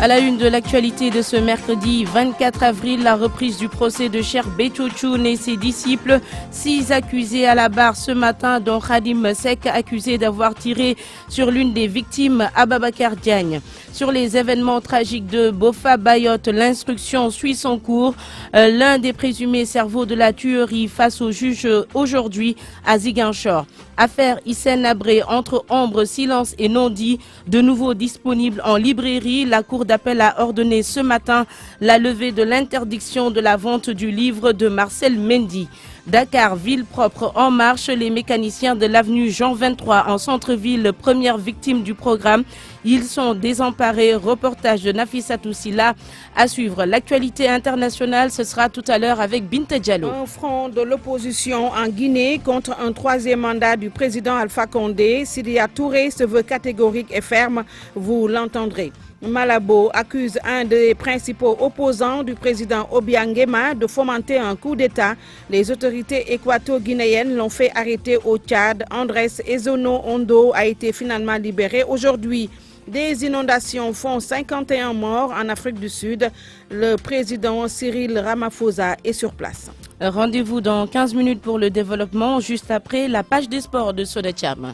À la une de l'actualité de ce mercredi 24 avril, la reprise du procès de Cheikh Béthio Thioune et ses disciples. 6 accusés à la barre ce matin, dont Khadim Seck, accusé d'avoir tiré sur l'une des victimes, Ababacar Diagne. Sur les événements tragiques de Bofa Bayotte, l'instruction suit son cours. L'un des présumés cerveaux de la tuerie face au juge aujourd'hui à Ziguinchor. Affaire Hissène Habré, entre ombre, silence et non-dit, de nouveau disponible en librairie. La Cour d'appel a ordonné ce matin la levée de l'interdiction de la vente du livre de Marcel Mendy. Dakar, ville propre en marche, les mécaniciens de l'avenue Jean 23 en centre-ville, première victime du programme. Ils sont désemparés. Reportage de Nafissatou Silla. À suivre l'actualité internationale, ce sera tout à l'heure avec Binta Diallo. Un front de l'opposition en Guinée contre un troisième mandat du président Alpha Condé. Sidya Touré se veut catégorique et ferme, vous l'entendrez. Malabo accuse un des principaux opposants du président Obiang Nguema de fomenter un coup d'État. Les autorités équato-guinéennes l'ont fait arrêter au Tchad. Andrés Ezono Ondo a été finalement libéré aujourd'hui. Des inondations font 51 morts en Afrique du Sud. Le président Cyril Ramaphosa est sur place. Rendez-vous dans 15 minutes pour le développement, juste après la page des sports de Soda Cham.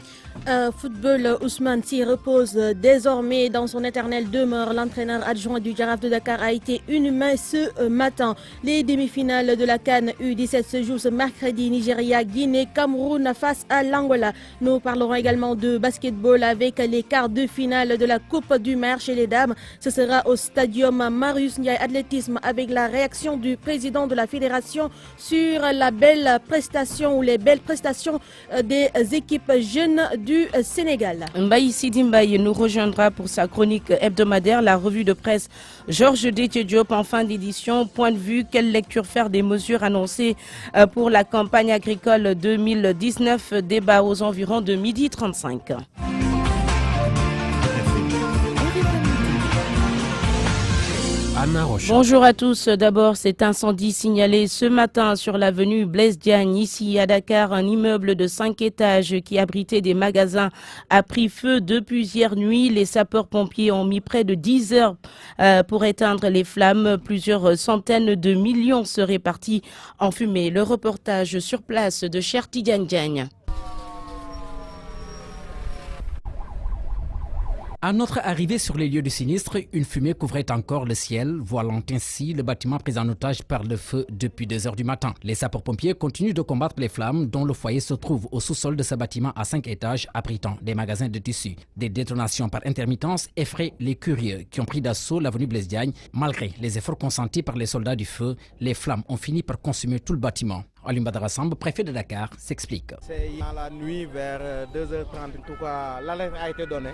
Football, Ousmane Sy repose désormais dans son éternelle demeure. L'entraîneur adjoint du Jaraaf de Dakar a été inhumain ce matin. Les demi-finales de la CAN U17 se jouent ce mercredi. Nigeria, Guinée, Cameroun face à l'Angola. Nous parlerons également de basketball avec les quarts de finale de la Coupe du Maire chez les dames. Ce sera au stadium Marius Ndiaye Athlétisme avec la réaction du président de la fédération sur la belle prestation ou les belles prestations des équipes jeunes du Sénégal. Mbaye Sidi Mbaye nous rejoindra pour sa chronique hebdomadaire, la revue de presse Georges Déthié Diop en fin d'édition. Point de vue, quelle lecture faire des mesures annoncées pour la campagne agricole 2019? Débat aux environs de 12h35. Bonjour à tous. D'abord, cet incendie signalé ce matin sur l'avenue Blaise Diagne, ici à Dakar. Un immeuble de 5 étages qui abritait des magasins a pris feu depuis hier nuit. Les sapeurs-pompiers ont mis près de 10 heures pour éteindre les flammes. Plusieurs centaines de millions seraient partis en fumée. Le reportage sur place de Cheikh Tidiane Diagne. À notre arrivée sur les lieux du sinistre, une fumée couvrait encore le ciel, voilant ainsi le bâtiment pris en otage par le feu depuis 2 heures du matin. Les sapeurs-pompiers continuent de combattre les flammes dont le foyer se trouve au sous-sol de ce bâtiment à 5 étages abritant des magasins de tissus. Des détonations par intermittence effraient les curieux qui ont pris d'assaut l'avenue Blaise Diagne. Malgré les efforts consentis par les soldats du feu, les flammes ont fini par consumer tout le bâtiment. Alim Badara Samb, préfet de Dakar, s'explique. C'est dans la nuit vers 2h30, en tout cas, l'alerte a été donnée.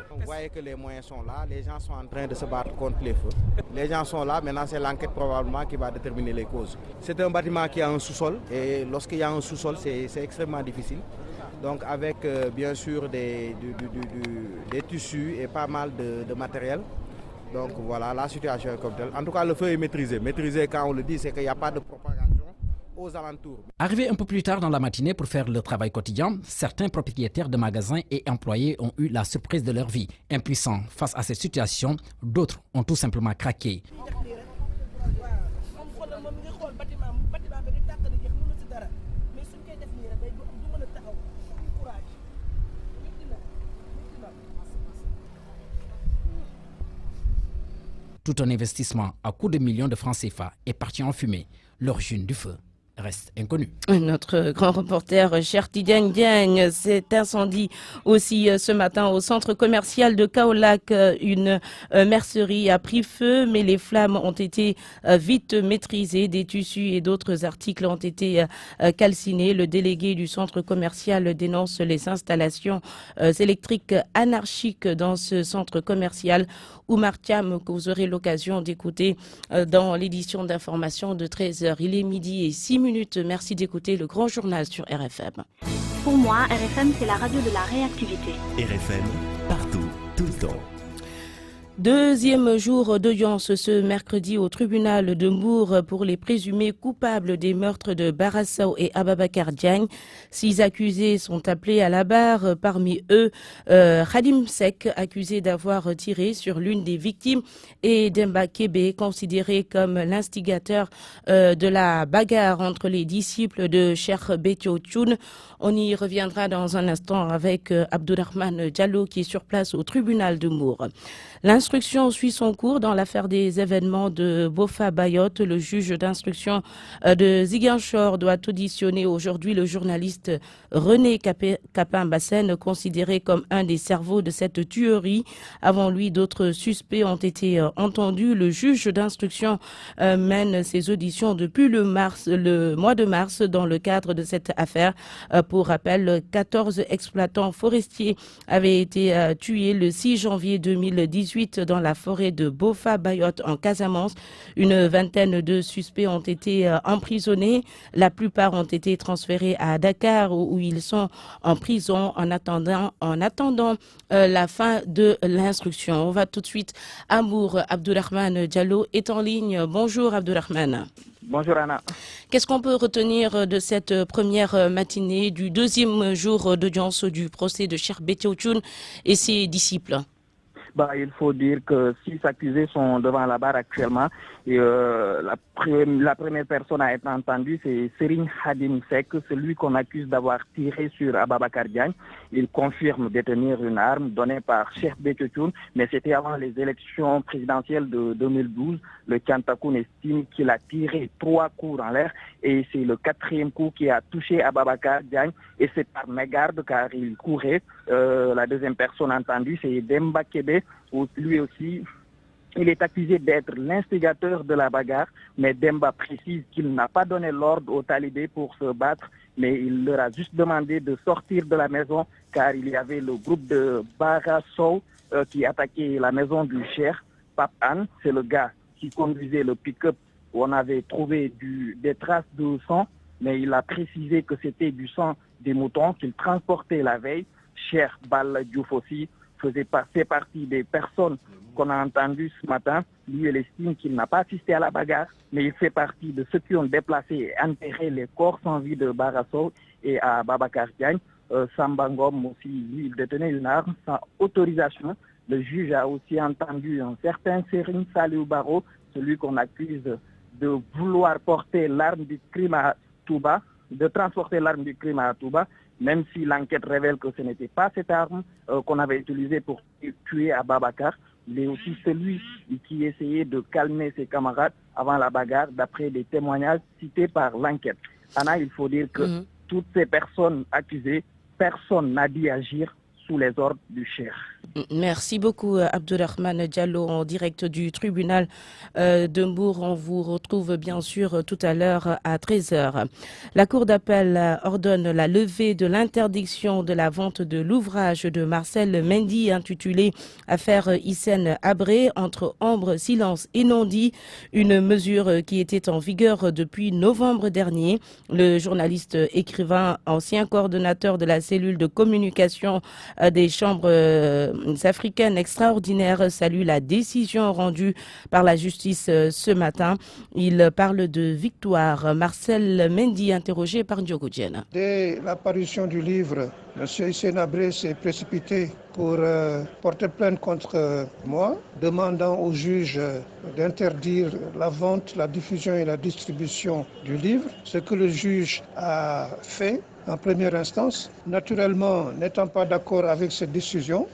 Vous voyez que les moyens sont là, les gens sont en train de se battre contre les feux. Les gens sont là, maintenant c'est l'enquête probablement qui va déterminer les causes. C'est un bâtiment qui a un sous-sol et lorsqu'il y a un sous-sol, c'est extrêmement difficile. Donc avec bien sûr des tissus et pas mal de matériel. Donc voilà, la situation est comme telle. En tout cas, le feu est maîtrisé. Maîtrisé, quand on le dit, c'est qu'il n'y a pas de propagation aux alentours. Arrivés un peu plus tard dans la matinée pour faire le travail quotidien, certains propriétaires de magasins et employés ont eu la surprise de leur vie. Impuissants face à cette situation, d'autres ont tout simplement craqué. Tout un investissement à coups de millions de francs CFA est parti en fumée. L'origine du feu reste inconnue. Notre grand reporter Cheikh Tidiane Diagne, cet incendie aussi ce matin au centre commercial de Kaolack. Une mercerie a pris feu, mais les flammes ont été vite maîtrisées. Des tissus et d'autres articles ont été calcinés. Le délégué du centre commercial dénonce les installations électriques anarchiques dans ce centre commercial. Oumar Thiam, que vous aurez l'occasion d'écouter dans l'édition d'information de 13h. Il est midi et 6 minutes. Merci d'écouter le grand journal sur RFM. Pour moi, RFM, c'est la radio de la réactivité. RFM, partout, tout le temps. Deuxième jour d'audience ce mercredi au tribunal de Mbour pour les présumés coupables des meurtres de Bara Sow et Ababakar Diagne. 6 accusés sont appelés à la barre, parmi eux Khadim Seck, accusé d'avoir tiré sur l'une des victimes, et Demba Kébé, considéré comme l'instigateur de la bagarre entre les disciples de Cheikh Béthio Thioune. On y reviendra dans un instant avec Abdourahmane Diallo qui est sur place au tribunal de Mbour. L'instruction suit son cours dans l'affaire des événements de Bofa Bayotte. Le juge d'instruction de Ziguinchor doit auditionner aujourd'hui le journaliste René Capin-Bassène, considéré comme un des cerveaux de cette tuerie. Avant lui, d'autres suspects ont été entendus. Le juge d'instruction mène ses auditions depuis le mois de mars dans le cadre de cette affaire. Pour rappel, 14 exploitants forestiers avaient été tués le 6 janvier 2018 dans la forêt de Bofa Bayotte en Casamance. Une vingtaine de suspects ont été emprisonnés. La plupart ont été transférés à Dakar où ils sont en prison en attendant la fin de l'instruction. On va tout de suite à Mbour. Abdourahmane Diallo est en ligne. Bonjour Abdourahmane. Bonjour Anna. Qu'est-ce qu'on peut retenir de cette première matinée du deuxième jour d'audience du procès de Cheikh Béthio Thioune et ses disciples? Il faut dire que 6 accusés sont devant la barre actuellement. Et, la première personne à être entendue, c'est Serigne Khadim Seck, celui qu'on accuse d'avoir tiré sur Ababakar Diagne. Il confirme détenir une arme donnée par Cheikh Béthio Thioune, mais c'était avant les élections présidentielles de 2012. Le Kantakoun estime qu'il a tiré 3 coups en l'air et c'est le 4e coup qui a touché Ababakar Diagne et c'est par mégarde car il courait. La deuxième personne entendue, c'est Demba Kébé, où lui aussi, il est accusé d'être l'instigateur de la bagarre, mais Demba précise qu'il n'a pas donné l'ordre aux talibés pour se battre, mais il leur a juste demandé de sortir de la maison car il y avait le groupe de Bara Sow qui attaquait la maison du Cheikh. Pape Anne, c'est le gars qui conduisait le pick-up où on avait trouvé des traces de sang, mais il a précisé que c'était du sang des moutons qu'il transportait la veille. Cheikh Balla Diouf aussi fait partie des personnes qu'on a entendues ce matin. Lui, il estime qu'il n'a pas assisté à la bagarre, mais il fait partie de ceux qui ont déplacé et enterré les corps sans vie de Bara Sow et à Ababakar Diagne. Samba Ngom aussi, lui, il détenait une arme sans autorisation. Le juge a aussi entendu un certain Serigne Saliou Baro, celui qu'on accuse de vouloir porter l'arme du crime à Touba, de transporter l'arme du crime à Touba, même si l'enquête révèle que ce n'était pas cette arme qu'on avait utilisée pour tuer Ababakar. Il est aussi celui qui essayait de calmer ses camarades avant la bagarre, d'après des témoignages cités par l'enquête. Anna, il faut dire que toutes ces personnes accusées, personne n'a dit agir sous les ordres du Cheikh. Merci beaucoup Abdourahmane Diallo en direct du tribunal de Mbour. On vous retrouve bien sûr tout à l'heure à 13h. La Cour d'appel ordonne la levée de l'interdiction de la vente de l'ouvrage de Marcel Mendy intitulé Affaire Hissène Habré, entre ombre, silence et non-dit, une mesure qui était en vigueur depuis novembre dernier. Le journaliste écrivain, ancien coordonnateur de la cellule de communication des chambres africaines extraordinaires, salue la décision rendue par la justice ce matin. Il parle de victoire. Marcel Mendy, interrogé par Ndiogo Diène. Dès l'apparition du livre, M. Hissène Habré s'est précipité pour porter plainte contre moi, demandant au juge d'interdire la vente, la diffusion et la distribution du livre, ce que le juge a fait en première instance. Naturellement, n'étant pas d'accord avec cette décision,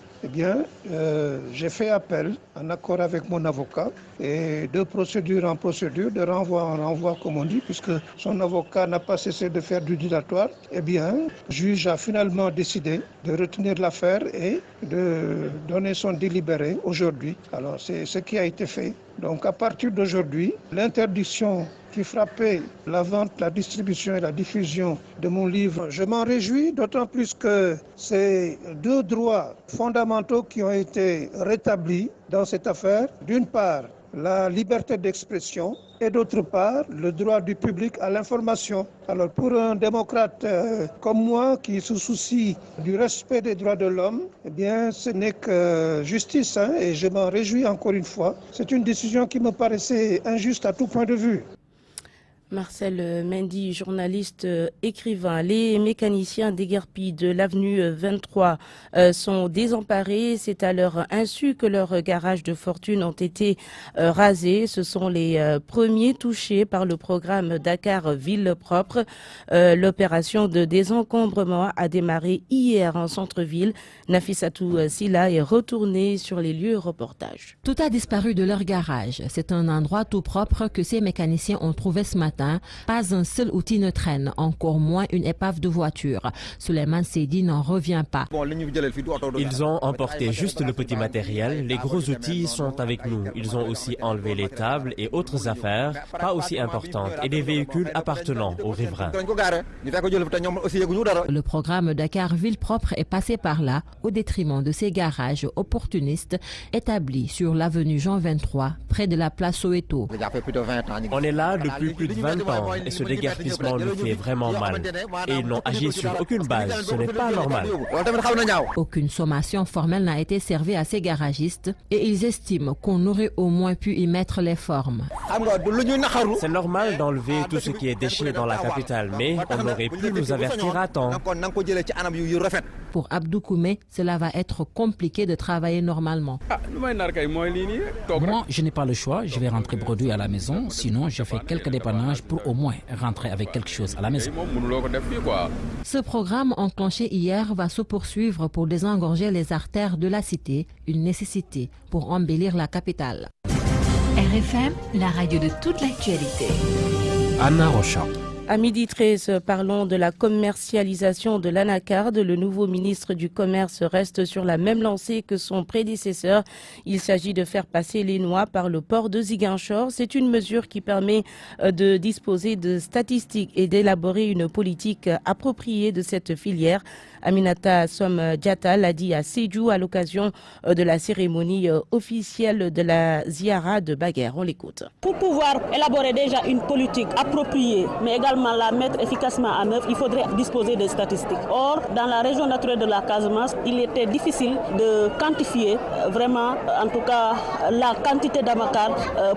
j'ai fait appel en accord avec mon avocat et de procédure en procédure, de renvoi en renvoi comme on dit, puisque son avocat n'a pas cessé de faire du dilatoire. Le juge a finalement décidé de retenir l'affaire et de donner son délibéré aujourd'hui. Alors c'est ce qui a été fait. Donc à partir d'aujourd'hui, l'interdiction qui frappait la vente, la distribution et la diffusion de mon livre, je m'en réjouis, d'autant plus que c'est 2 droits fondamentaux qui ont été rétablis dans cette affaire. D'une part, la liberté d'expression et d'autre part le droit du public à l'information. Alors pour un démocrate comme moi qui se soucie du respect des droits de l'homme, eh bien ce n'est que justice et je m'en réjouis encore une fois. C'est une décision qui me paraissait injuste à tout point de vue. Marcel Mendy, journaliste, écrivain. Les mécaniciens déguerpis de l'avenue 23 sont désemparés. C'est à leur insu que leurs garages de fortune ont été rasés. Ce sont les premiers touchés par le programme Dakar Ville Propre. L'opération de désencombrement a démarré hier en centre-ville. Nafissatou Silla est retournée sur les lieux reportage. Tout a disparu de leur garage. C'est un endroit tout propre que ces mécaniciens ont trouvé ce matin. Pas un seul outil ne traîne, encore moins une épave de voiture. Souleymane Seydi n'en revient pas. Ils ont emporté juste le petit matériel, les gros outils sont avec nous. Ils ont aussi enlevé les tables et autres affaires, pas aussi importantes, et des véhicules appartenant aux riverains. Le programme Dakar Ville Propre est passé par là, au détriment de ces garages opportunistes établis sur l'avenue Jean 23, près de la place Soweto. On est là depuis plus de 20 ans et ce déguerpissement nous fait vraiment mal. Et ils n'ont agi sur aucune base, ce n'est pas normal. Aucune sommation formelle n'a été servie à ces garagistes et ils estiment qu'on aurait au moins pu y mettre les formes. C'est normal d'enlever tout ce qui est déchet dans la capitale, mais on aurait pu nous avertir à temps. Pour Abdou Koumé, cela va être compliqué de travailler normalement. Moi, je n'ai pas le choix, je vais rentrer bredouille à la maison, sinon je fais quelques dépannages pour au moins rentrer avec quelque chose à la maison. Ce programme enclenché hier va se poursuivre pour désengorger les artères de la cité, une nécessité pour embellir la capitale. RFM, la radio de toute l'actualité. Anna Rocha. À 12h13, parlons de la commercialisation de l'anacarde. Le nouveau ministre du Commerce reste sur la même lancée que son prédécesseur. Il s'agit de faire passer les noix par le port de Ziguinchor. C'est une mesure qui permet de disposer de statistiques et d'élaborer une politique appropriée de cette filière. Aminata Som-Diatta l'a dit à Sédhiou à l'occasion de la cérémonie officielle de la Ziara de Baguère. On l'écoute. Pour pouvoir élaborer déjà une politique appropriée, mais également la mettre efficacement en œuvre, il faudrait disposer de statistiques. Or, dans la région naturelle de la Casamance, il était difficile de quantifier vraiment, en tout cas, la quantité d'anacarde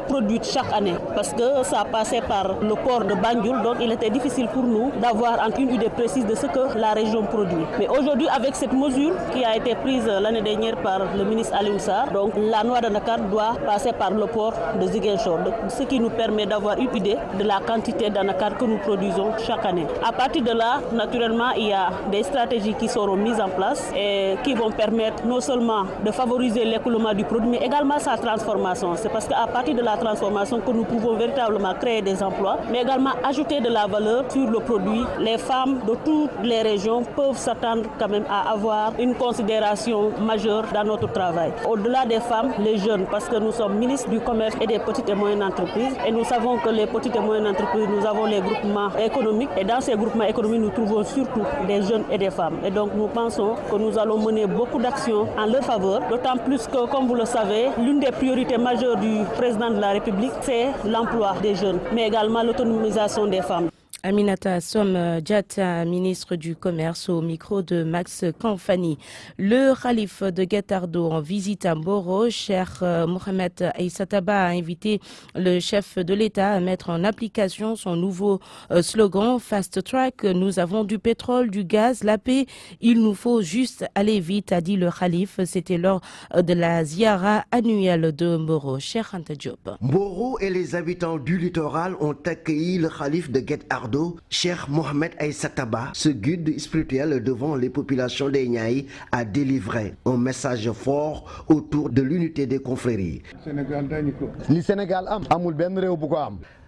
produite chaque année. Parce que ça passait par le port de Banjul, donc il était difficile pour nous d'avoir une idée précise de ce que la région produit. Mais aujourd'hui, avec cette mesure qui a été prise l'année dernière par le ministre Alioune Sarr, donc la noix d'anacarde doit passer par le port de Ziguinchor, ce qui nous permet d'avoir une idée de la quantité d'anacarde que nous produisons chaque année. À partir de là, naturellement, il y a des stratégies qui seront mises en place et qui vont permettre non seulement de favoriser l'écoulement du produit, mais également sa transformation. C'est parce qu'à partir de la transformation que nous pouvons véritablement créer des emplois, mais également ajouter de la valeur sur le produit. Les femmes de toutes les régions peuvent s'attendre quand même à avoir une considération majeure dans notre travail. Au-delà des femmes, les jeunes, parce que nous sommes ministres du commerce et des petites et moyennes entreprises et nous savons que les petites et moyennes entreprises, nous avons les groupements économiques et dans ces groupements économiques, nous trouvons surtout des jeunes et des femmes. Et donc nous pensons que nous allons mener beaucoup d'actions en leur faveur, d'autant plus que, comme vous le savez, l'une des priorités majeures du président de la République, c'est l'emploi des jeunes, mais également l'autonomisation des femmes. Aminata Som-Diatta, ministre du Commerce, au micro de Max Kamfani. Le calife de Guet-Ardo en visite à Mboro, Cheikh Mohamed Aïssataba a invité le chef de l'État à mettre en application son nouveau slogan Fast Track. Nous avons du pétrole, du gaz, la paix. Il nous faut juste aller vite, a dit le calife. C'était lors de la ziara annuelle de Mboro. Cheikh Anta Diop. Mboro et les habitants du littoral ont accueilli le calife de Guet-Ardo, Cheikh Mohamed Aïssataba. Ce guide spirituel devant les populations des Niayes a délivré un message fort autour de l'unité des confréries.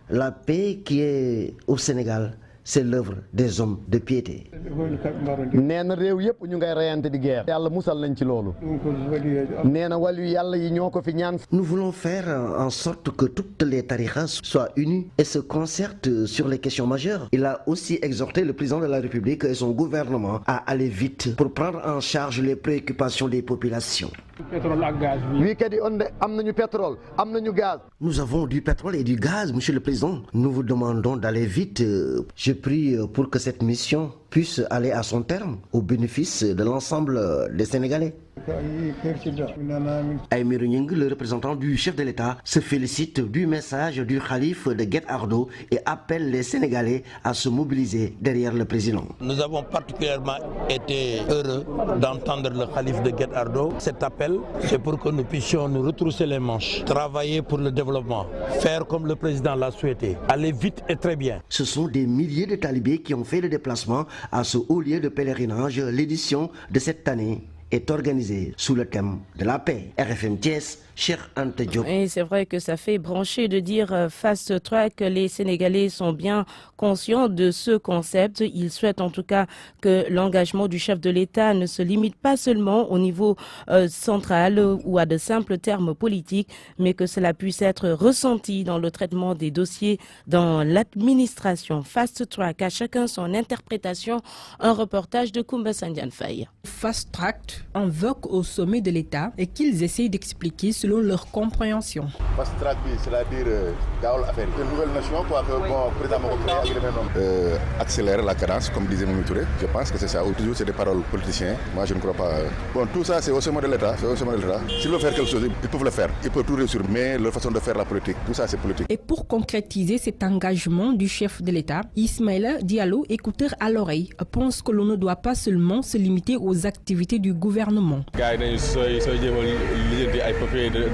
La paix qui est au Sénégal, c'est l'œuvre des hommes de piété. Nous voulons faire en sorte que toutes les tariqas soient unies et se concertent sur les questions majeures. Il a aussi exhorté le président de la République et son gouvernement à aller vite pour prendre en charge les préoccupations des populations. Nous avons du pétrole et du gaz, Monsieur le Président. Nous vous demandons d'aller vite. Je prie pour que cette mission puisse aller à son terme au bénéfice de l'ensemble des Sénégalais. Aïmirou Gningue, le représentant du chef de l'État, se félicite du message du calife de Guet Ardo et appelle les Sénégalais à se mobiliser derrière le président. Nous avons particulièrement été heureux d'entendre le calife de Guet Ardo. Cet appel, c'est pour que nous puissions nous retrousser les manches, travailler pour le développement, faire comme le président l'a souhaité, aller vite et très bien. Ce sont des milliers de talibés qui ont fait le déplacement à ce haut lieu de pèlerinage. L'édition de cette année est organisée sous le thème de la paix. RFM Thiès, Cheikh Anta Diop. Et c'est vrai que ça fait brancher de dire fast track. Les Sénégalais sont bien conscients de ce concept. Ils souhaitent en tout cas que l'engagement du chef de l'État ne se limite pas seulement au niveau central ou à de simples termes politiques, mais que cela puisse être ressenti dans le traitement des dossiers dans l'administration. Fast track, à chacun son interprétation. Un reportage de Koumba Sandiane Faye. Fast track invoque au sommet de l'État et qu'ils essayent d'expliquer selon leur compréhension. Fast track, c'est-à-dire une nouvelle notion quoi, que bon, président avec le même nom. Accélérer la cadence, comme disait Mimi Touré. Je pense que c'est ça. Toujours c'est des paroles politiciens. Moi je ne crois pas. Bon, tout ça c'est au sommet de l'État. S'ils veulent faire quelque chose, ils peuvent le faire. Ils peuvent tout réussir. Mais leur façon de faire la politique, tout ça c'est politique. Et pour concrétiser cet engagement du chef de l'État, Ismaïla Diallo, écouteur à l'oreille, pense que l'on ne doit pas seulement se limiter aux activités du gouvernement.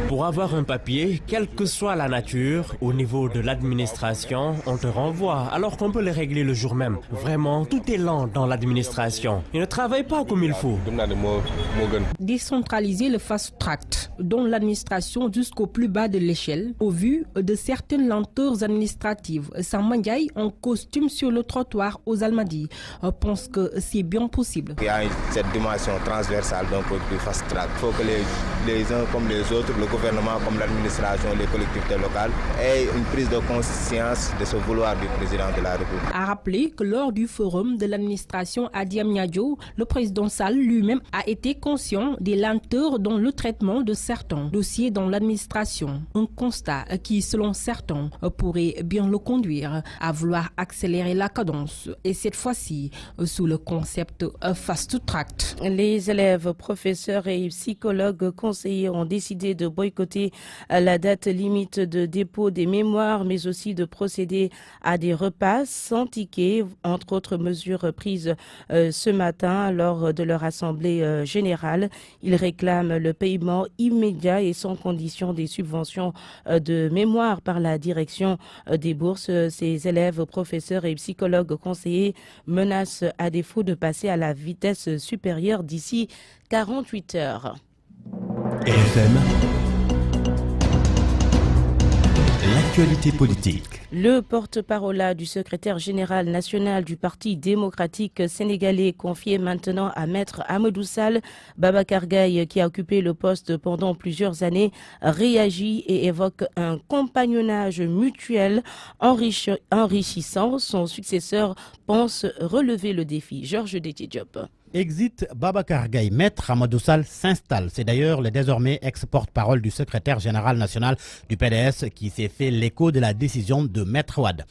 Pour avoir un papier, quelle que soit la nature, au niveau de l'administration, on te renvoie, alors qu'on peut les régler le jour même. Vraiment, tout est lent dans l'administration. Ils ne travaillent pas comme il faut. Décentraliser le fast-track, dont l'administration jusqu'au plus bas de l'échelle, au vu de certaines lenteurs administratives. Samba Ndiaye, en costume sur le trottoir aux Almadies, pense que c'est bien possible. Il y a cette dimension transversale donc, du fast-track. Il faut que les uns comme les autres, le gouvernement comme l'administration, les collectivités locales, aient une prise de conscience de ce vouloir du président de la République. A rappelé que lors du forum de l'administration à Diamniadio, le président Sall lui-même a été conscient des lenteurs dans le traitement de certains dossiers dans l'administration. Un constat qui, selon certains, pourrait bien le conduire à vouloir accélérer la cadence. Et cette fois-ci, sous le concept fast-track. Les élèves, professeurs et psychologues conseillers ont décidé de boycotter la date limite de dépôt des mémoires, mais aussi de procéder à des repas sans ticket, entre autres mesures prises ce matin lors de leur assemblée générale. Ils réclament le paiement immédiat et sans condition des subventions de mémoire par la direction des bourses. Ces élèves, professeurs et psychologues conseillers menacent à défaut de passer à la vitesse supérieure d'ici 48 heures. RFM, l'actualité politique. Le porte-parole du secrétaire général national du Parti démocratique sénégalais, confié maintenant à Maître Amadou Sall, Babacar Gaye, qui a occupé le poste pendant plusieurs années, réagit et évoque un compagnonnage mutuel enrichissant. Son successeur pense relever le défi. Georges Détié Diop. Exit Babacar Gaye, Maître Amadou Sall s'installe. C'est d'ailleurs le désormais ex-porte-parole du secrétaire général national du PDS qui s'est fait l'écho de la décision de Maître Wade.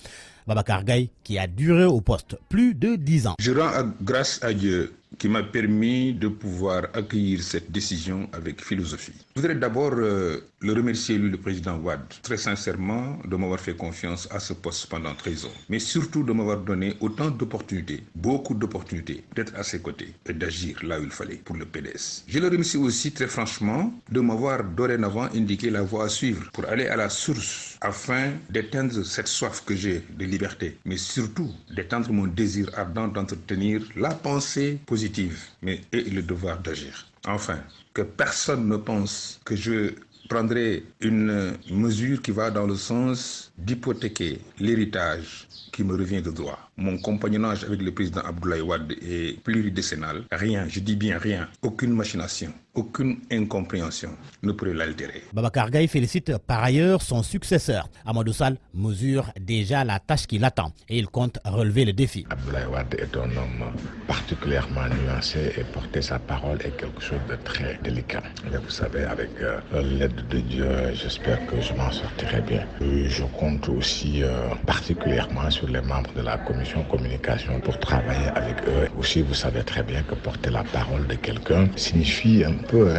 Babacar Gaye qui a duré au poste plus de 10 ans. Je rends grâce à Dieu qui m'a permis de pouvoir accueillir cette décision avec philosophie. Je voudrais d'abord le remercier, lui, le président Wade, très sincèrement de m'avoir fait confiance à ce poste pendant 13 ans, mais surtout de m'avoir donné autant d'opportunités, beaucoup d'opportunités, d'être à ses côtés et d'agir là où il fallait pour le PDS. Je le remercie aussi très franchement de m'avoir dorénavant indiqué la voie à suivre pour aller à la source afin d'éteindre cette soif que j'ai de liberté, mais surtout d'éteindre mon désir ardent d'entretenir la pensée positive, mais et le devoir d'agir. Enfin, que personne ne pense que je prendrai une mesure qui va dans le sens d'hypothéquer l'héritage qui me revient de droit. Mon compagnonnage avec le président Abdoulaye Wade est pluridécennal. Rien, je dis bien rien, aucune machination, aucune incompréhension ne pourrait l'altérer. Babacar Gaye félicite par ailleurs son successeur. Amadou Sall mesure déjà la tâche qui l'attend et il compte relever le défi. Abdoulaye Wade est un homme particulièrement nuancé et porter sa parole est quelque chose de très délicat. Mais vous savez, avec l'aide de Dieu, j'espère que je m'en sortirai bien. Je compte aussi particulièrement sur les membres de la commission communication pour travailler avec eux. Aussi, vous savez très bien que porter la parole de quelqu'un signifie un peu,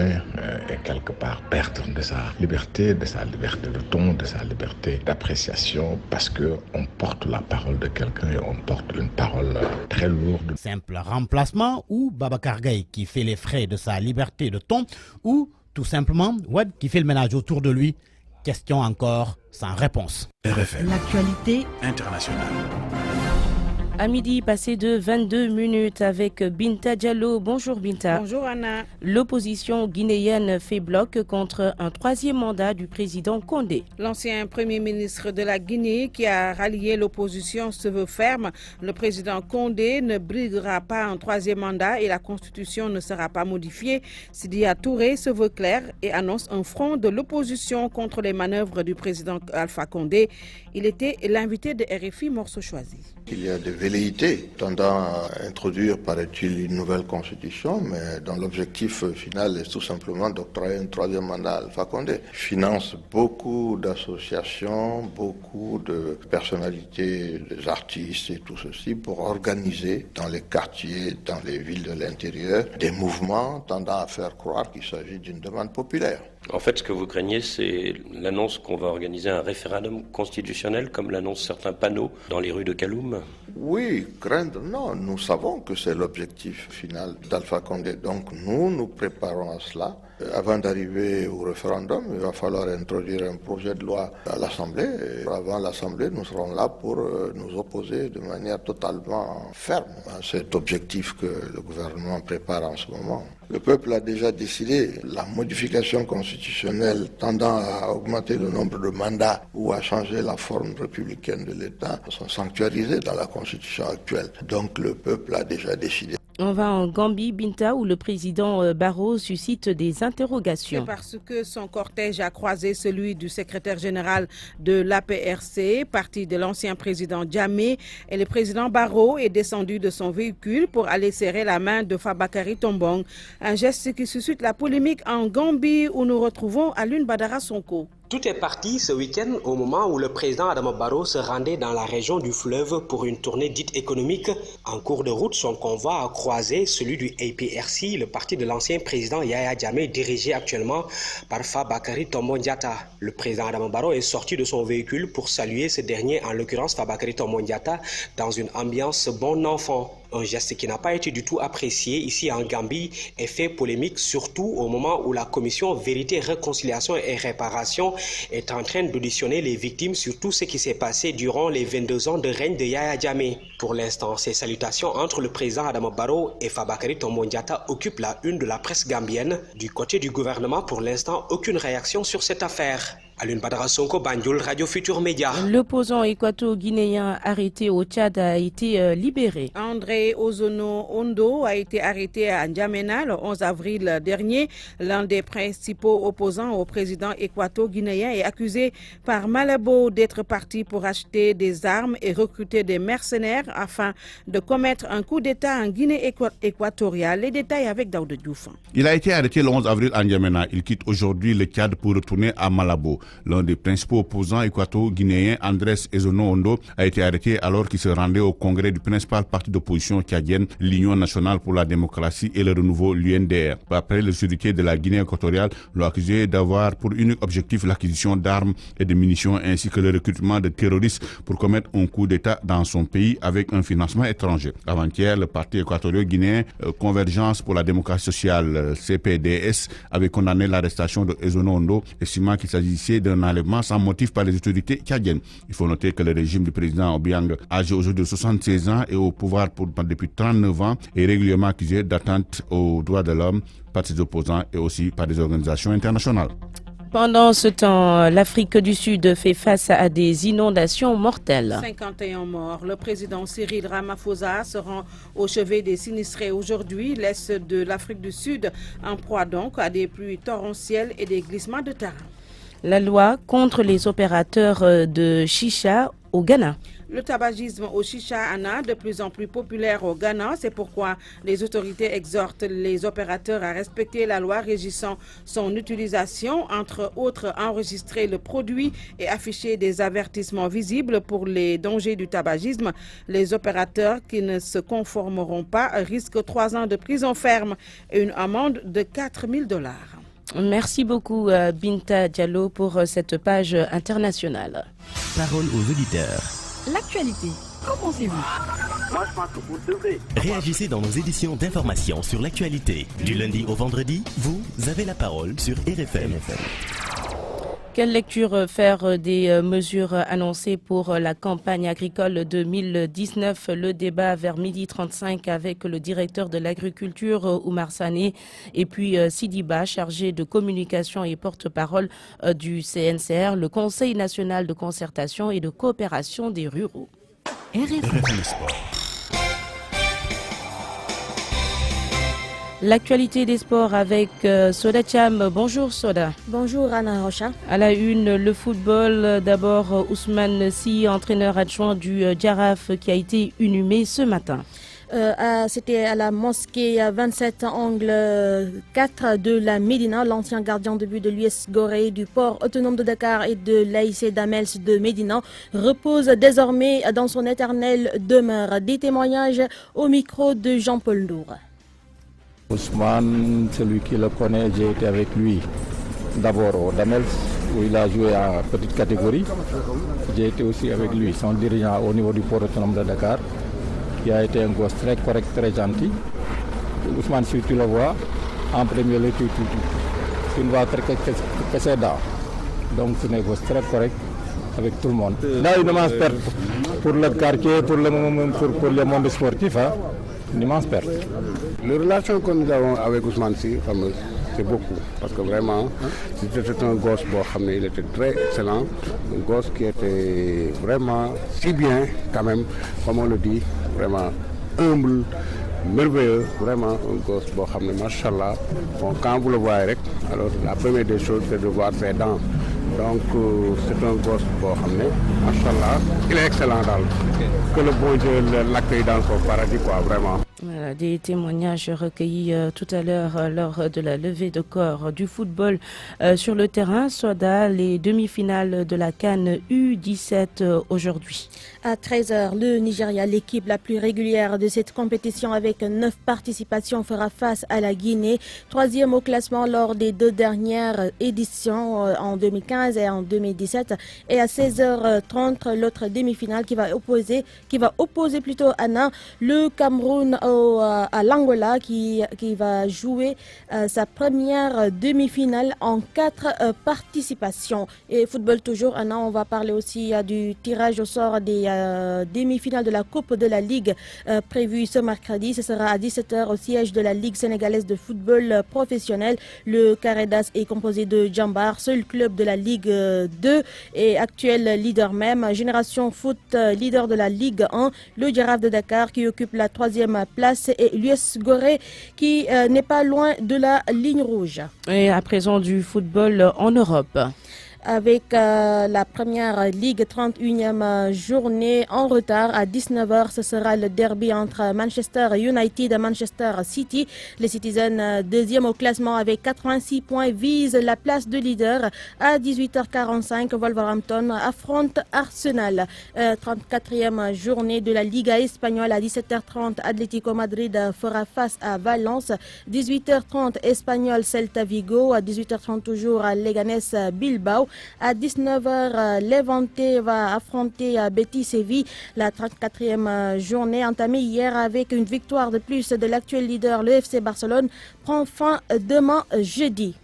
quelque part, perdre de sa liberté de ton, de sa liberté d'appréciation, parce qu'on porte la parole de quelqu'un et on porte une parole très lourde. Simple remplacement ou Babacar Gaye qui fait les frais de sa liberté de ton ou tout simplement Wade qui fait le ménage autour de lui. Question encore sans réponse. RFM. L'actualité internationale. À midi, passé de 22 minutes avec Binta Diallo. Bonjour Binta. Bonjour Anna. L'opposition guinéenne fait bloc contre un troisième mandat du président Condé. L'ancien premier ministre de la Guinée qui a rallié l'opposition se veut ferme. Le président Condé ne briguera pas un troisième mandat et la constitution ne sera pas modifiée. Sidya Touré se veut clair et annonce un front de l'opposition contre les manœuvres du président Alpha Condé. Il était l'invité de RFI Morceau Choisi. Il y a des velléités tendant à introduire, paraît-il, une nouvelle constitution, mais dont l'objectif final est tout simplement d'octroyer un troisième mandat à Alpha Condé. Il finance beaucoup d'associations, beaucoup de personnalités, des artistes et tout ceci pour organiser dans les quartiers, dans les villes de l'intérieur, des mouvements tendant à faire croire qu'il s'agit d'une demande populaire. En fait, ce que vous craignez, c'est l'annonce qu'on va organiser un référendum constitutionnel, comme l'annoncent certains panneaux dans les rues de Kaloum. Oui, craindre, non. Nous savons que c'est l'objectif final d'Alpha Condé. Donc nous préparons à cela. Avant d'arriver au référendum, il va falloir introduire un projet de loi à l'Assemblée. Et avant l'Assemblée, nous serons là pour nous opposer de manière totalement ferme à cet objectif que le gouvernement prépare en ce moment. Le peuple a déjà décidé la modification constitutionnelle tendant à augmenter le nombre de mandats ou à changer la forme républicaine de l'État sont sanctuarisés dans la constitution actuelle. Donc le peuple a déjà décidé. On va en Gambie, Binta, où le président Barrow suscite des interrogations. C'est parce que son cortège a croisé celui du secrétaire général de l'APRC, parti de l'ancien président Jammeh, et le président Barrow est descendu de son véhicule pour aller serrer la main de Fabakary Tombong. Un geste qui suscite la polémique en Gambie, où nous retrouvons Alun Badara Sonko. Tout est parti ce week-end au moment où le président Adama Barrow se rendait dans la région du fleuve pour une tournée dite économique. En cours de route, son convoi a croisé celui du APRC, le parti de l'ancien président Yahya Jammeh, dirigé actuellement par Fabakary Tombong Diatta. Le président Adama Barrow est sorti de son véhicule pour saluer ce dernier, en l'occurrence Fabakary Tombong Diatta, dans une ambiance bon enfant. Un geste qui n'a pas été du tout apprécié ici en Gambie et fait polémique, surtout au moment où la commission Vérité, Réconciliation et Réparation est en train d'auditionner les victimes sur tout ce qui s'est passé durant les 22 ans de règne de Yahya Jammeh. Pour l'instant, ces salutations entre le président Adama Barrow et Fabakary Tombong Diatta occupent la une de la presse gambienne. Du côté du gouvernement, pour l'instant, aucune réaction sur cette affaire. Alun Badara Sonko, Banjul, Radio Futur Média. L'opposant équato-guinéen arrêté au Tchad a été libéré. André Ozono Ondo a été arrêté à N'Djamena le 11 avril dernier. L'un des principaux opposants au président équato-guinéen est accusé par Malabo d'être parti pour acheter des armes et recruter des mercenaires afin de commettre un coup d'État en Guinée équatoriale. Les détails avec Daouda Diouf. Il a été arrêté le 11 avril à N'Djamena. Il quitte aujourd'hui le Tchad pour retourner à Malabo. L'un des principaux opposants équato-guinéens, Andrés Ozono Ondo, a été arrêté alors qu'il se rendait au congrès du principal parti d'opposition tchadienne, l'Union nationale pour la démocratie et le renouveau, l'UNDR. Après, les autorités de la Guinée équatoriale l'ont accusé d'avoir pour unique objectif l'acquisition d'armes et de munitions ainsi que le recrutement de terroristes pour commettre un coup d'État dans son pays avec un financement étranger. Avant-hier, le parti équatorien-guinéen Convergence pour la démocratie sociale, CPDS, avait condamné l'arrestation de Ozono Ondo, estimant qu'il s'agissait d'un enlèvement sans motif par les autorités tchadiennes. Il faut noter que le régime du président Obiang, âgé aujourd'hui de 76 ans et au pouvoir depuis 39 ans, est régulièrement accusé d'atteinte aux droits de l'homme par ses opposants et aussi par des organisations internationales. Pendant ce temps, l'Afrique du Sud fait face à des inondations mortelles. 51 morts. Le président Cyril Ramaphosa se rend au chevet des sinistrés aujourd'hui. L'Est de l'Afrique du Sud en proie donc à des pluies torrentielles et des glissements de terrain. La loi contre les opérateurs de chicha au Ghana. Le tabagisme au chicha de plus en plus populaire au Ghana. C'est pourquoi les autorités exhortent les opérateurs à respecter la loi régissant son utilisation, entre autres enregistrer le produit et afficher des avertissements visibles pour les dangers du tabagisme. Les opérateurs qui ne se conformeront pas risquent 3 ans de prison ferme et une amende de $4 000. Merci beaucoup Binta Diallo pour cette page internationale. Parole aux auditeurs. L'actualité, qu'en pensez-vous? Moi, je pense que vous devrez. Réagissez dans nos éditions d'information sur l'actualité. Du lundi au vendredi, vous avez la parole sur RFM. Quelle lecture faire des mesures annoncées pour la campagne agricole 2019? Le débat vers 12h35 avec le directeur de l'agriculture, Oumar Sané, et puis Sidiba, chargé de communication et porte-parole du CNCR, le Conseil national de concertation et de coopération des ruraux. RFM Sport. L'actualité des sports avec Soda Cham. Bonjour Soda. Bonjour Anna Rocha. À la une, le football. D'abord Ousmane Sy, entraîneur adjoint du Jaraaf, qui a été inhumé ce matin. C'était à la mosquée 27 angle 4 de la Médina. L'ancien gardien de but de l'US Gorée, du port autonome de Dakar et de l'AIC d'Amels de Médina repose désormais dans son éternelle demeure. Des témoignages au micro de Jean-Paul Ndour. Ousmane, celui qui le connaît, j'ai été avec lui d'abord au Damels où il a joué en petite catégorie. J'ai été aussi avec lui, son dirigeant au niveau du port autonome de Dakar, qui a été un gosse très correct, très gentil. Ousmane, si tu le vois, en premier lieu, tu ne vois que ses dents. Donc c'est un gosse très correct avec tout le monde. Là, une immense perte pour le quartier, pour le monde sportif. Hein. Une immense perte. Les relations que nous avons avec Ousmane Sy, c'est beaucoup. Parce que vraiment, c'était un gosse, il était très excellent. Un gosse qui était vraiment si bien, quand même, comme on le dit, vraiment humble, merveilleux. Vraiment un gosse, machallah. Bon, quand vous le voyez, alors la première des choses, c'est de voir ses dents. Donc, c'est un gosse, machallah. Il est excellent dans que le bon Dieu l'accueille dans son paradis, vraiment. Voilà, des témoignages recueillis tout à l'heure lors de la levée de corps du football sur le terrain. Soda, les demi-finales de la CAN U17 aujourd'hui. À 13h, le Nigeria, l'équipe la plus régulière de cette compétition avec 9 participations, fera face à la Guinée, 3e au classement lors des 2 dernières éditions en 2015 et en 2017. Et à 16h30, l'autre demi-finale qui va opposer plutôt Anna, le Cameroun à l'Angola qui va jouer sa première demi-finale en 4 participations. Et football toujours, Anna, on va parler aussi du tirage au sort des demi-finales de la Coupe de la Ligue prévue ce mercredi. Ce sera à 17h au siège de la Ligue sénégalaise de football professionnel. Le Caredas est composé de Djambar, seul club de la Ligue 2 et actuel leader même. Génération Foot, leader de la Ligue 1. Le Jaraaf de Dakar qui occupe la 3e place et l'US Gorée qui n'est pas loin de la ligne rouge. Et à présent du football en Europe. Avec la première Ligue 31e journée en retard à 19h. Ce sera le derby entre Manchester United et Manchester City. Les Citizens, deuxième au classement avec 86 points, visent la place de leader. À 18h45, Wolverhampton affronte Arsenal. 34e journée de la Liga espagnole à 17h30. Atlético Madrid fera face à Valence. 18h30, Espagnol Celta Vigo. À 18h30 toujours, Leganés Bilbao. À 19h, Levante va affronter Betis Séville. La 34e journée entamée hier avec une victoire de plus de l'actuel leader, le FC Barcelone, prend fin demain jeudi.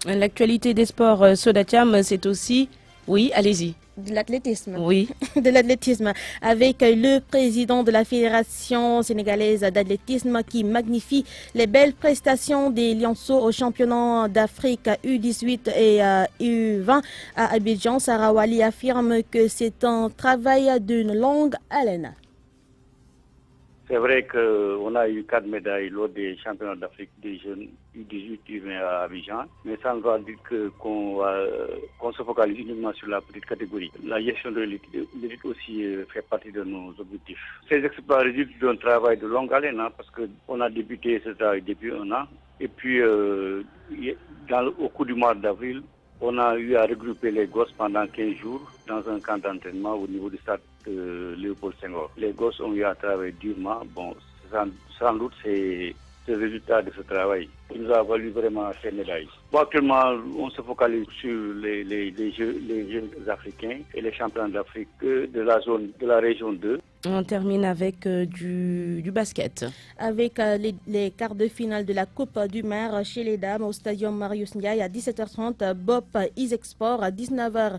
L'actualité des sports, Soda Cham, c'est aussi... Oui, allez-y. De l'athlétisme. Oui. De l'athlétisme. Avec le président de la Fédération sénégalaise d'athlétisme qui magnifie les belles prestations des Lionceaux au championnat d'Afrique U18 et U20 à Abidjan. Sarah Wali affirme que c'est un travail d'une longue haleine. C'est vrai qu'on a eu 4 médailles lors des championnats d'Afrique des jeunes U18, U20 à Abidjan, mais ça ne va dire qu'on se focalise uniquement sur la petite catégorie. La gestion de l'élite aussi fait partie de nos objectifs. Ces exploits résultent d'un travail de longue haleine, parce qu'on a débuté ce travail depuis 1 an, et puis au cours du mois d'avril, on a eu à regrouper les gosses pendant 15 jours dans un camp d'entraînement au niveau du stade Léopold Senghor. Les gosses ont eu à travailler durement. Bon, sans doute, c'est le résultat de ce travail qui nous a valu vraiment ces médailles. Bon, actuellement, on se focalise sur les jeux africains et les champions d'Afrique de la région 2. On termine avec du basket. Avec les quarts de finale de la Coupe du Maire chez les dames au stadium Marius Ndiaye à 17h30, BOP Isexport à 19h.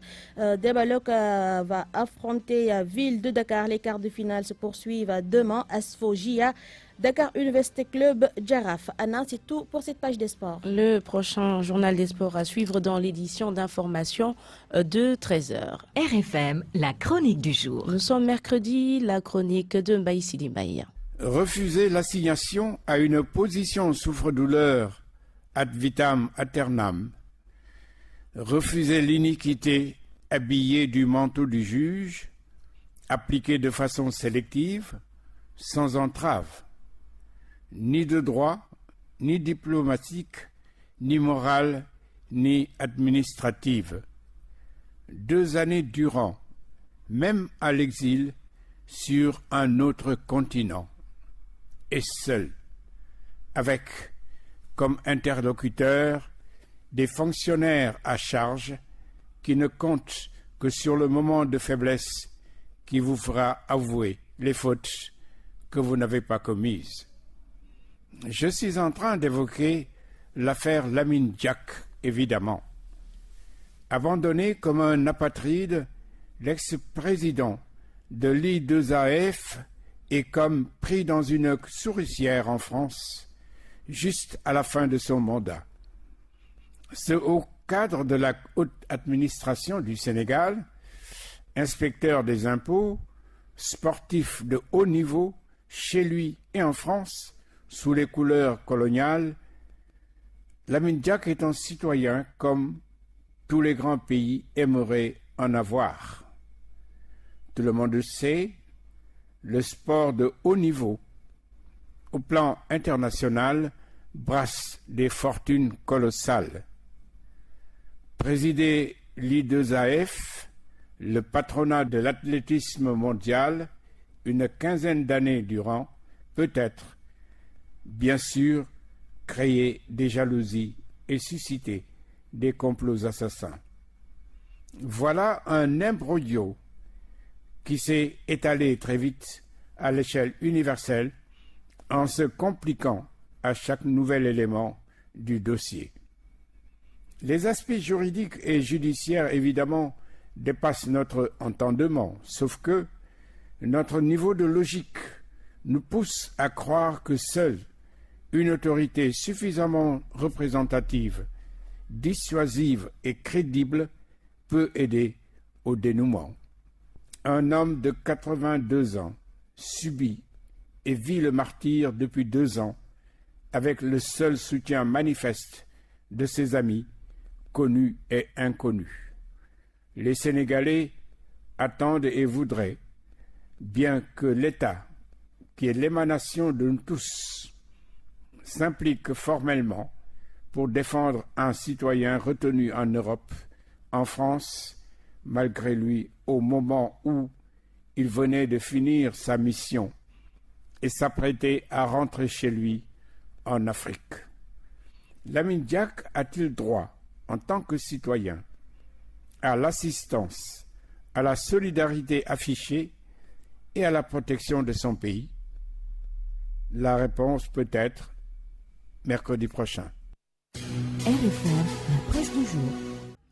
Debalok va affronter Ville de Dakar. Les quarts de finale se poursuivent demain à Sfogia. Dakar Université Club Jaraf. Anna, c'est tout pour cette page des sports. Le prochain journal des sports à suivre dans l'édition d'information de 13h. RFM, la chronique du jour. Nous sommes mercredi, la chronique de Mbaye Sidi Mbaye. Refuser l'assignation à une position souffre-douleur ad vitam aeternam. Refuser l'iniquité habillée du manteau du juge, appliquée de façon sélective, sans entrave. Ni de droit, ni diplomatique, ni morale, ni administrative. 2 années durant, même à l'exil, sur un autre continent, et seul, avec comme interlocuteurs des fonctionnaires à charge qui ne comptent que sur le moment de faiblesse qui vous fera avouer les fautes que vous n'avez pas commises. Je suis en train d'évoquer l'affaire Lamine Diack, évidemment. Abandonné comme un apatride, l'ex-président de l'I2AF est comme pris dans une souricière en France, juste à la fin de son mandat. Ce haut cadre de la haute administration du Sénégal, inspecteur des impôts, sportif de haut niveau, chez lui et en France, sous les couleurs coloniales, Lamine Diack est un citoyen comme tous les grands pays aimeraient en avoir. Tout le monde sait, le sport de haut niveau, au plan international, brasse des fortunes colossales. Présider l'I2AF, le patronat de l'athlétisme mondial, une 15aine d'années durant, peut-être, bien sûr, créer des jalousies et susciter des complots assassins. Voilà un imbroglio qui s'est étalé très vite à l'échelle universelle en se compliquant à chaque nouvel élément du dossier. Les aspects juridiques et judiciaires, évidemment, dépassent notre entendement, sauf que notre niveau de logique nous pousse à croire que seule une autorité suffisamment représentative, dissuasive et crédible peut aider au dénouement. Un homme de 82 ans subit et vit le martyre depuis 2 ans avec le seul soutien manifeste de ses amis, connus et inconnus. Les Sénégalais attendent et voudraient, bien que l'État, qui est l'émanation de nous tous, s'implique formellement pour défendre un citoyen retenu en Europe, en France, malgré lui, au moment où il venait de finir sa mission et s'apprêtait à rentrer chez lui en Afrique. Lamine Diack a-t-il droit, en tant que citoyen, à l'assistance, à la solidarité affichée et à la protection de son pays? La réponse peut être mercredi prochain. RFM, la presse du jour.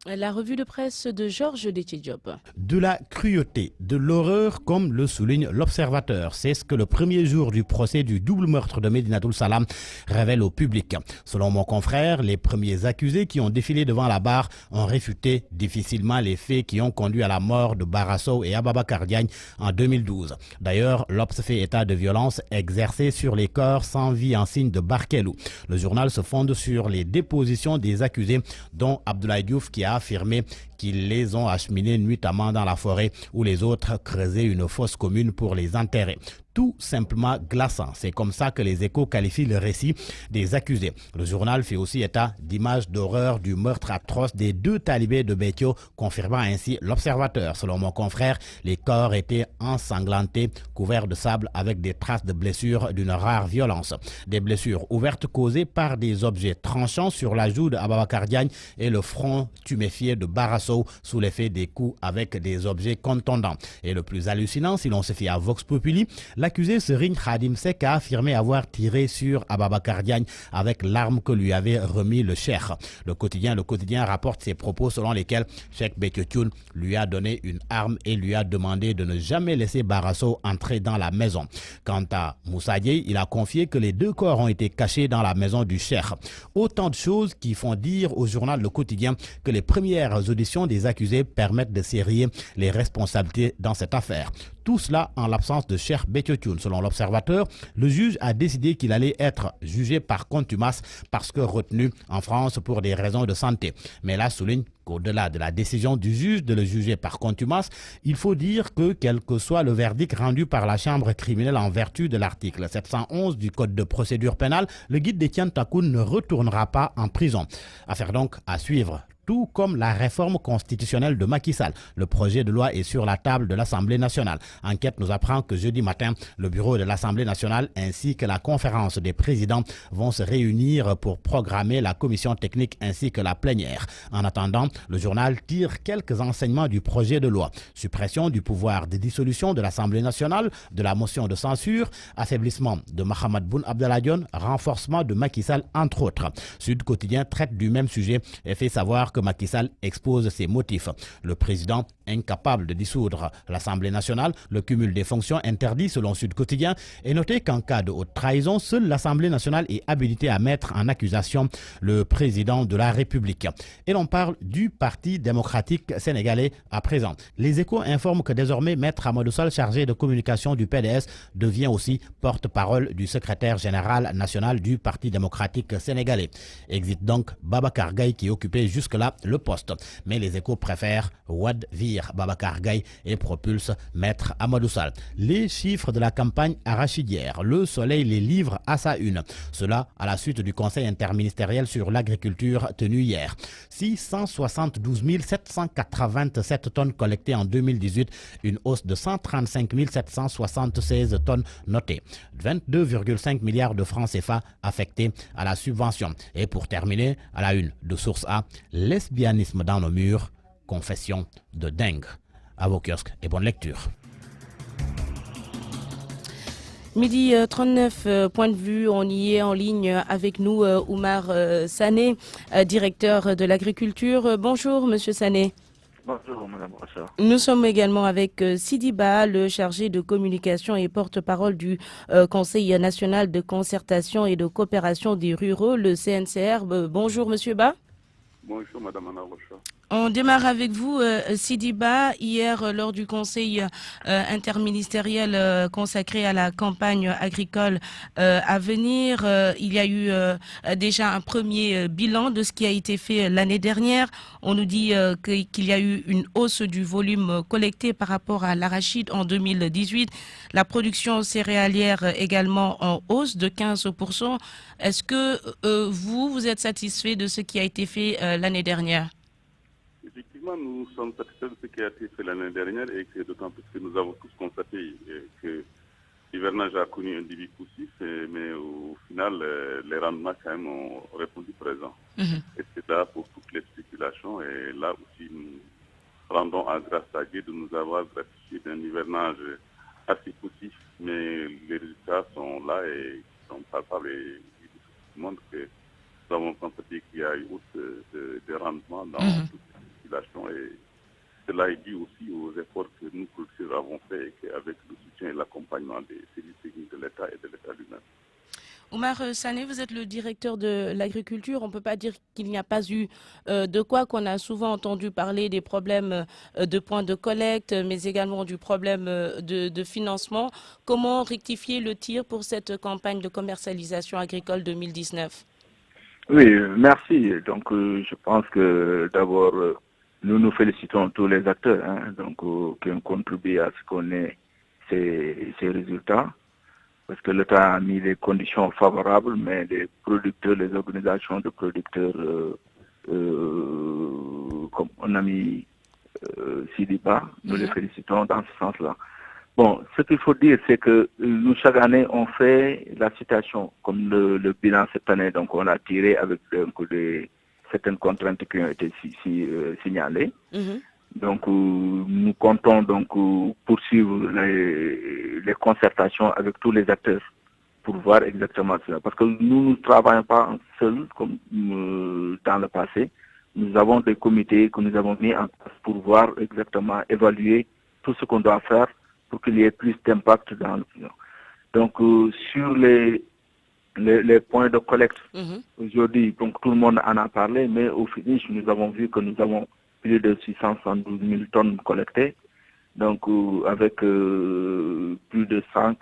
La revue de presse de Georges Détié-Diop. De la cruauté, de l'horreur, comme le souligne l'Observateur. C'est ce que le premier jour du procès du double meurtre de Médinatoul Salam révèle au public. Selon mon confrère, les premiers accusés qui ont défilé devant la barre ont réfuté difficilement les faits qui ont conduit à la mort de Barasso et Ababakar Diagne en 2012. D'ailleurs, l'Obs fait état de violence exercée sur les corps sans vie en signe de Barkelou. Le journal se fonde sur les dépositions des accusés, dont Abdoulaye Diouf qui a affirmé qu'ils les ont acheminés nuitamment dans la forêt où les autres creusaient une fosse commune pour les enterrer. Tout simplement glaçant. C'est comme ça que les Échos qualifient le récit des accusés. Le journal fait aussi état d'images d'horreur du meurtre atroce des 2 talibés de Béthio, confirmant ainsi l'Observateur. Selon mon confrère, les corps étaient ensanglantés, couverts de sable avec des traces de blessures d'une rare violence. Des blessures ouvertes causées par des objets tranchants sur la joue d'Ababakar Diagne et le front tuméfié de Barasso sous l'effet des coups avec des objets contondants. Et le plus hallucinant, si l'on se fie à Vox Populi, l'accusé Serigne Khadim Seck a affirmé avoir tiré sur Ababakar Diagne avec l'arme que lui avait remis le cheikh. Le quotidien rapporte ses propos selon lesquels Cheikh Béthio Thioune lui a donné une arme et lui a demandé de ne jamais laisser Barasso entrer dans la maison. Quant à Moussa Dieye, il a confié que les 2 corps ont été cachés dans la maison du cheikh. Autant de choses qui font dire au journal Le Quotidien que les premières auditions des accusés permettent de serrer les responsabilités dans cette affaire. Tout cela en l'absence de Cheikh Béthio Thioune. Selon l'Observateur, le juge a décidé qu'il allait être jugé par contumace parce que retenu en France pour des raisons de santé. Mais là, souligne qu'au-delà de la décision du juge de le juger par contumace, il faut dire que quel que soit le verdict rendu par la chambre criminelle en vertu de l'article 711 du Code de procédure pénale, le guide d'Étienne Takoun ne retournera pas en prison. Affaire donc à suivre. Tout comme la réforme constitutionnelle de Macky Sall. Le projet de loi est sur la table de l'Assemblée nationale. Enquête nous apprend que jeudi matin, le bureau de l'Assemblée nationale ainsi que la conférence des présidents vont se réunir pour programmer la commission technique ainsi que la plénière. En attendant, le journal tire quelques enseignements du projet de loi. Suppression du pouvoir de dissolution de l'Assemblée nationale, de la motion de censure, affaiblissement de Mahammed Boun Abdallah Dionne, renforcement de Macky Sall, entre autres. Sud Quotidien traite du même sujet et fait savoir que Macky Sall expose ses motifs. Le président, incapable de dissoudre l'Assemblée nationale, le cumul des fonctions interdit selon Sud Quotidien, et noté qu'en cas de haute trahison, seule l'Assemblée nationale est habilitée à mettre en accusation le président de la République. Et l'on parle du Parti démocratique sénégalais à présent. Les Échos informent que désormais Maître Amadou Sall, chargé de communication du PDS, devient aussi porte-parole du secrétaire général national du Parti démocratique sénégalais. Exit donc Babacar Gaye qui occupait jusque-là le poste. Mais les Échos préfèrent Wade vire Babacar Gaye et propulse Maître Amadou Sall. Les chiffres de la campagne arachidière, Le Soleil les livre à sa une. Cela à la suite du Conseil interministériel sur l'agriculture tenu hier. 672 787 tonnes collectées en 2018, une hausse de 135 776 tonnes notées. 22,5 milliards de francs CFA affectés à la subvention. Et pour terminer, à la une de Source A, lesbianisme dans nos murs, confession de dingue. À vos kiosques et bonne lecture. Midi 39, point de vue, on y est en ligne avec nous, Oumar Sané, directeur de l'agriculture. Bonjour Monsieur Sané. Bonjour Madame Rocha. Nous sommes également avec Sidi Ba, le chargé de communication et porte-parole du Conseil national de concertation et de coopération des ruraux, le CNCR. Bonjour Monsieur Ba. Bonjour Madame Anna Rocha. On démarre avec vous, Sidi Ba. Hier, lors du conseil interministériel consacré à la campagne agricole à venir, il y a eu déjà un premier bilan de ce qui a été fait l'année dernière. On nous dit qu'il y a eu une hausse du volume collecté par rapport à l'arachide en 2018. La production céréalière également en hausse de 15%. Est-ce que vous êtes satisfait de ce qui a été fait l'année dernière ? Effectivement, nous sommes satisfaits de ce qui a été fait l'année dernière et que d'autant plus que nous avons tous constaté que l'hivernage a connu un début poussif, mais au final, les rendements quand même ont répondu présent. Et c'est là pour toutes les spéculations. Et là aussi, nous rendons à grâce à Dieu de nous avoir gratifié d'un hivernage assez poussif, mais les résultats sont là et sont palpables et tout le monde que nous avons constaté qu'il y a eu hausse de rendement dans toutes population. Et cela est dû aussi aux efforts que nous, producteurs, avons faits et qu'avec le soutien et l'accompagnement des services techniques de l'État et de l'État lui-même. Oumar Sané, vous êtes le directeur de l'agriculture. On ne peut pas dire qu'il n'y a pas eu de quoi, qu'on a souvent entendu parler des problèmes de points de collecte, mais également du problème de financement. Comment rectifier le tir pour cette campagne de commercialisation agricole 2019? Oui, merci. Donc, je pense que d'abord, nous félicitons tous les acteurs qui ont contribué à ce qu'on ait ces résultats. Parce que l'État a mis des conditions favorables, mais les producteurs, les organisations de producteurs, comme on a mis Sidiba, nous les félicitons dans ce sens-là. Bon, ce qu'il faut dire, c'est que nous, chaque année, on fait la situation, comme le bilan cette année, donc on a tiré avec certaines contraintes qui ont été signalées. Donc, nous comptons poursuivre les concertations avec tous les acteurs pour voir exactement cela. Parce que nous ne travaillons pas seuls comme dans le passé. Nous avons des comités que nous avons mis en place pour voir exactement, évaluer tout ce qu'on doit faire pour qu'il y ait plus d'impact dans le futur. Donc, sur les points de collecte, aujourd'hui, donc tout le monde en a parlé, mais au finish, nous avons vu que nous avons plus de 672 000 tonnes collectées, donc avec plus de 100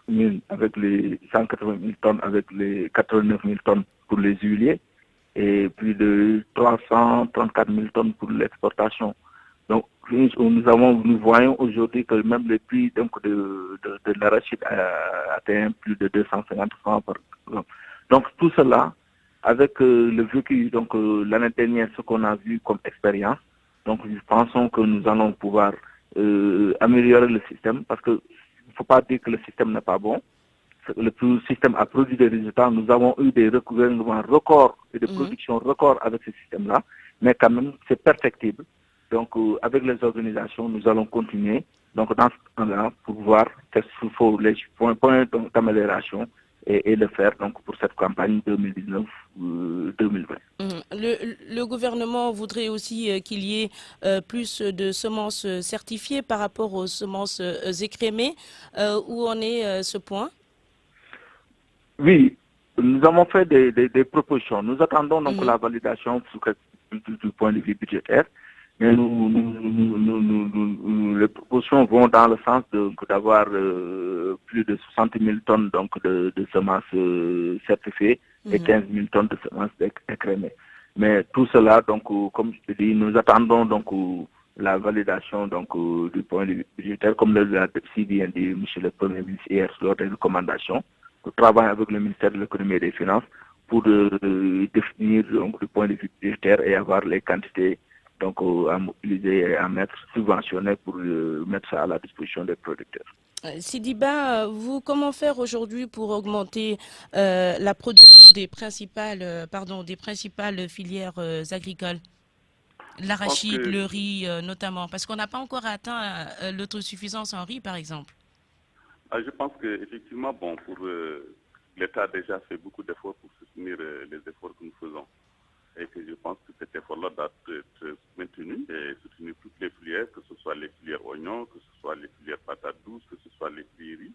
000, avec les 180 000 tonnes, avec les 89 000 tonnes pour les huiliers, et plus de 334 000 tonnes pour l'exportation. Donc, nous voyons aujourd'hui que même le prix de l'arachide a atteint plus de 250 francs par kilo. Donc, tout cela, avec le vécu, donc l'année dernière, ce qu'on a vu comme expérience, donc nous pensons que nous allons pouvoir améliorer le système, parce qu'il ne faut pas dire que le système n'est pas bon. Le système a produit des résultats. Nous avons eu des recouvrements records et des productions records avec ce système-là, mais quand même, c'est perfectible. Donc, avec les organisations, nous allons continuer donc, dans ce temps-là pour voir quels sont les points d'amélioration et le faire donc, pour cette campagne 2019-2020. Le gouvernement voudrait aussi qu'il y ait plus de semences certifiées par rapport aux semences écrémées. Où en est ce point? Oui, nous avons fait des propositions. Nous attendons donc la validation du point de vue budgétaire. Mais les propositions vont dans le sens d'avoir plus de 60 000 tonnes donc, de semences certifiées et 15 000 tonnes de semences écrémées. Mais tout cela, donc, comme je te dis, nous attendons donc, la validation donc, du point de vue budgétaire, comme l'a si bien dit M. le Premier ministre hier lors des recommandations. Nous travaillons avec le ministère de l'économie et des finances pour définir donc, du point de vue budgétaire et avoir les quantités donc à mobiliser et à mettre subventionné pour mettre ça à la disposition des producteurs. Sidiba, vous, comment faire aujourd'hui pour augmenter la production des principales filières agricoles? L'arachide, le riz notamment, parce qu'on n'a pas encore atteint l'autosuffisance en riz, par exemple. Je pense qu'effectivement, l'État a déjà fait beaucoup d'efforts pour soutenir les efforts que nous faisons. Et que je pense que cet effort-là doit être maintenu et soutenir toutes les filières, que ce soit les filières oignons, que ce soit les filières patates douces, que ce soit les filières riz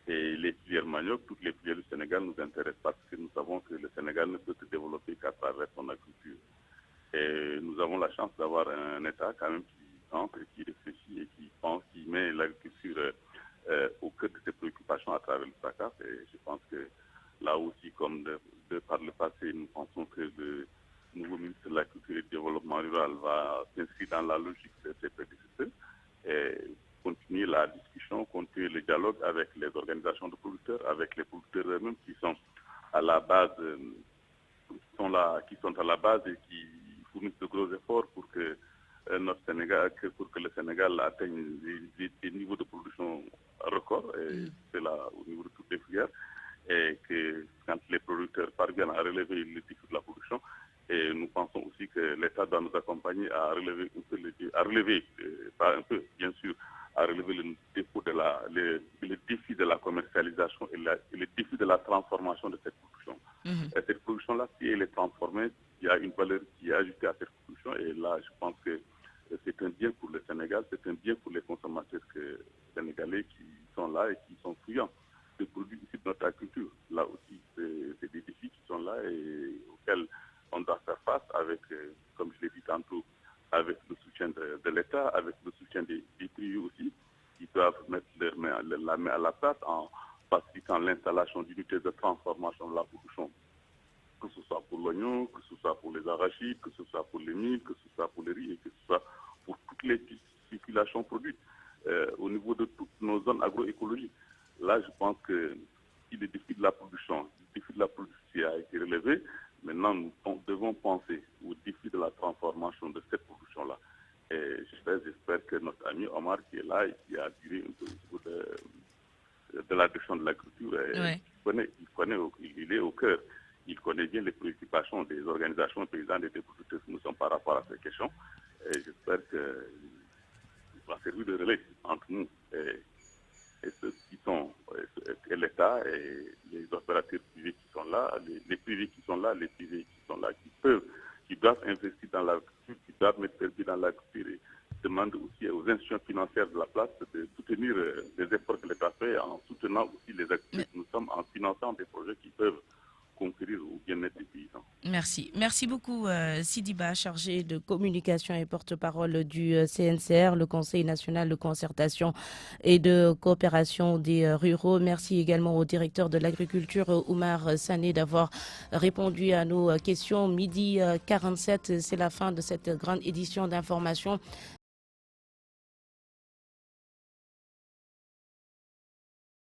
et les filières manioc. Toutes les filières du Sénégal nous intéressent parce que nous savons que le Sénégal ne peut se développer qu'à travers son agriculture. Et nous avons la chance d'avoir un État quand même qui entre, qui réfléchit et qui pense, qui met l'agriculture au cœur de ses préoccupations à travers le SACAF. Et je pense que là aussi, comme de par le passé, nous pensons que le nouveau ministre de l'Agriculture et du Développement rural va s'inscrire dans la logique de ses prédécesseurs et continuer la discussion, continuer le dialogue avec les organisations de producteurs, avec les producteurs eux-mêmes qui sont à la base, qui sont à la base et qui fournissent de gros efforts pour que pour que le Sénégal atteigne des niveaux de production records, et c'est là au niveau de toutes les filières, et que quand les producteurs parviennent à relever le défi de la production, et nous pensons aussi que l'État doit nous accompagner à relever pas un peu, bien sûr, à relever le défi de la commercialisation et le défi de la transformation de cette production. Et cette production-là, si elle est transformée, il y a une valeur qui est ajoutée à cette production. Et là, je pense que c'est un bien pour le Sénégal, c'est un bien pour les consommateurs sénégalais qui sont là et qui sont friands de produits issus de notre agriculture. Là aussi, c'est des défis qui sont là et auxquels on doit faire face avec, comme je l'ai dit tantôt, avec le soutien de l'État, avec le soutien des privés aussi, qui doivent mettre la main à la pâte en facilitant l'installation d'unités de transformation de la production, que ce soit pour l'oignon, que ce soit pour les arachides, que ce soit pour les milles, que ce soit pour les riz et que ce soit pour toutes les spéculations produites au niveau de toutes nos zones agroécologiques. Là, je pense que si le défi de la production, a été relevé, maintenant nous devons penser au défi de la transformation de cette production-là. Et j'espère que notre ami Omar qui est là et qui a duré un peu de la direction de l'agriculture, il est au cœur. Il connaît bien les préoccupations des organisations paysannes et des producteurs que nous sommes par rapport à ces questions. Et j'espère qu'il va servir de relais entre nous et ceux qui sont, et l'État et les opérateurs privés qui sont là, les privés qui sont là, qui doivent investir dans l'agriculture, qui doivent mettre des pieds dans l'agriculture et demandent aussi aux institutions financières de la place de soutenir les efforts que l'État fait en soutenant aussi les activités que nous sommes, en finançant des projets qui peuvent concourir au bien-être des paysans. Merci beaucoup Sidiba, chargé de communication et porte-parole du CNCR, le Conseil national de concertation et de coopération des ruraux. Merci également au directeur de l'agriculture Oumar Sané d'avoir répondu à nos questions. Midi 47, c'est la fin de cette grande édition d'information.